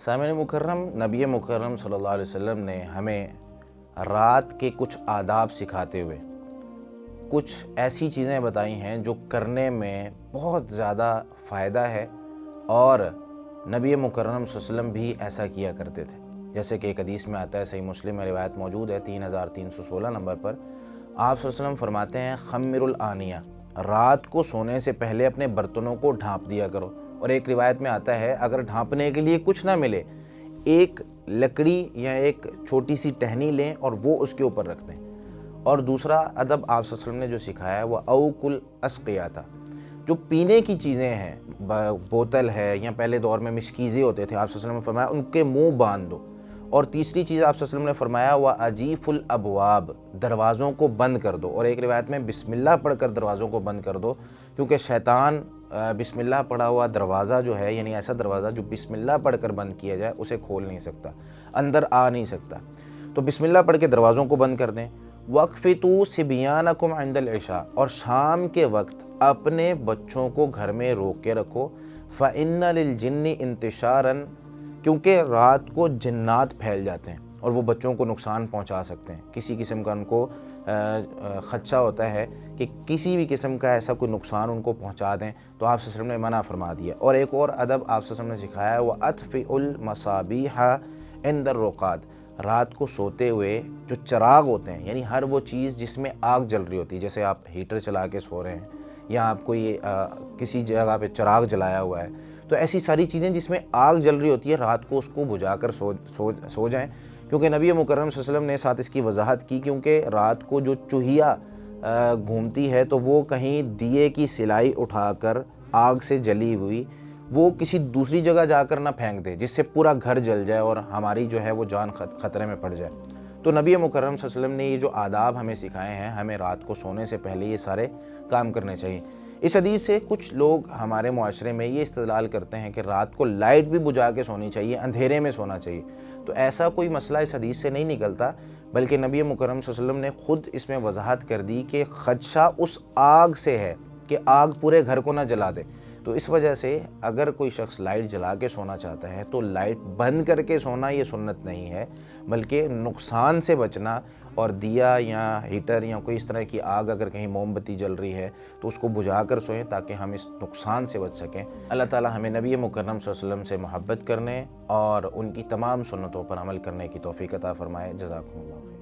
سامعین مکرم، نبی مکرم صلی اللہ علیہ وسلم نے ہمیں رات کے کچھ آداب سکھاتے ہوئے کچھ ایسی چیزیں بتائی ہیں جو کرنے میں بہت زیادہ فائدہ ہے، اور نبی مکرم صلی اللہ علیہ وسلم بھی ایسا کیا کرتے تھے۔ جیسے کہ ایک حدیث میں آتا ہے، صحیح مسلم میں روایت موجود ہے 3316 نمبر پر، آپ صلی اللہ علیہ وسلم فرماتے ہیں خمر الآنیہ، رات کو سونے سے پہلے اپنے برتنوں کو ڈھانپ دیا کرو۔ اور ایک روایت میں آتا ہے اگر ڈھانپنے کے لیے کچھ نہ ملے، ایک لکڑی یا ایک چھوٹی سی ٹہنی لیں اور وہ اس کے اوپر رکھ دیں۔ اور دوسرا ادب آپ صلی اللہ علیہ وسلم نے جو سکھایا ہے وہ اوق الاسقیہ تھا، جو پینے کی چیزیں ہیں، بوتل ہے یا پہلے دور میں مشکیزے ہوتے تھے، آپ صلی اللہ علیہ وسلم نے فرمایا ان کے منہ باندھ دو۔ اور تیسری چیز آپ صلی اللہ علیہ وسلم نے فرمایا وَأَجِیفُ الْأَبْوَابِ، دروازوں کو بند کر دو۔ اور ایک روایت میں بسم اللہ پڑھ کر دروازوں کو بند کر دو، کیونکہ شیطان بسم اللہ پڑھا ہوا دروازہ جو ہے، یعنی ایسا دروازہ جو بسم اللہ پڑھ کر بند کیا جائے، اسے کھول نہیں سکتا، اندر آ نہیں سکتا۔ تو بسم اللہ پڑھ کے دروازوں کو بند کر دیں۔ وَأَقْفِتُوا صِبْيَانَكُمْ عِنْدَ الْعِشَاءِ، اور شام کے وقت اپنے بچوں کو گھر میں روک کے رکھو۔ فَإِنَّ لِلْجِنِّ انتشاراً، کیونکہ رات کو جنات پھیل جاتے ہیں اور وہ بچوں کو نقصان پہنچا سکتے ہیں، کسی قسم کا ان کو خدشہ ہوتا ہے کہ کسی بھی قسم کا ایسا کوئی نقصان ان کو پہنچا دیں، تو آپ صلی اللہ علیہ وسلم نے منع فرما دیا۔ اور ایک اور ادب آپ صلی اللہ علیہ وسلم نے سکھایا ہے وَأَطْفِئُوا الْمَصَابِيحَ عِنْدَ الرُّقَادِ، رات کو سوتے ہوئے جو چراغ ہوتے ہیں، یعنی ہر وہ چیز جس میں آگ جل رہی ہوتی ہے، جیسے آپ ہیٹر چلا کے سو رہے ہیں یا آپ کوئی کسی جگہ پہ چراغ جلایا ہوا ہے، تو ایسی ساری چیزیں جس میں آگ جل رہی ہوتی ہے رات کو اس کو بجھا کر سو جائیں، کیونکہ نبی مکرم صلی اللہ علیہ وسلم نے ساتھ اس کی وضاحت کی، کیونکہ رات کو جو چوہیا گھومتی ہے تو وہ کہیں دیے کی سلائی اٹھا کر آگ سے جلی ہوئی وہ کسی دوسری جگہ جا کر نہ پھینک دے، جس سے پورا گھر جل جائے اور ہماری جو ہے وہ جان خطرے میں پڑ جائے۔ تو نبی مکرم صلی اللہ علیہ وسلم نے یہ جو آداب ہمیں سکھائے ہیں، ہمیں رات کو سونے سے پہلے یہ سارے کام کرنے چاہیے۔ اس حدیث سے کچھ لوگ ہمارے معاشرے میں یہ استدلال کرتے ہیں کہ رات کو لائٹ بھی بجھا کے سونی چاہیے، اندھیرے میں سونا چاہیے، تو ایسا کوئی مسئلہ اس حدیث سے نہیں نکلتا، بلکہ نبی مکرم صلی اللہ علیہ وسلم نے خود اس میں وضاحت کر دی کہ خدشہ اس آگ سے ہے کہ آگ پورے گھر کو نہ جلا دے۔ تو اس وجہ سے اگر کوئی شخص لائٹ جلا کے سونا چاہتا ہے تو لائٹ بند کر کے سونا یہ سنت نہیں ہے، بلکہ نقصان سے بچنا، اور دیا یا ہیٹر یا کوئی اس طرح کی آگ اگر کہیں موم بتی جل رہی ہے تو اس کو بجھا کر سوئیں تاکہ ہم اس نقصان سے بچ سکیں۔ اللہ تعالی ہمیں نبی مکرم صلی اللہ علیہ وسلم سے محبت کرنے اور ان کی تمام سنتوں پر عمل کرنے کی توفیق عطا فرمائے۔ جزاکم اللہ خیر۔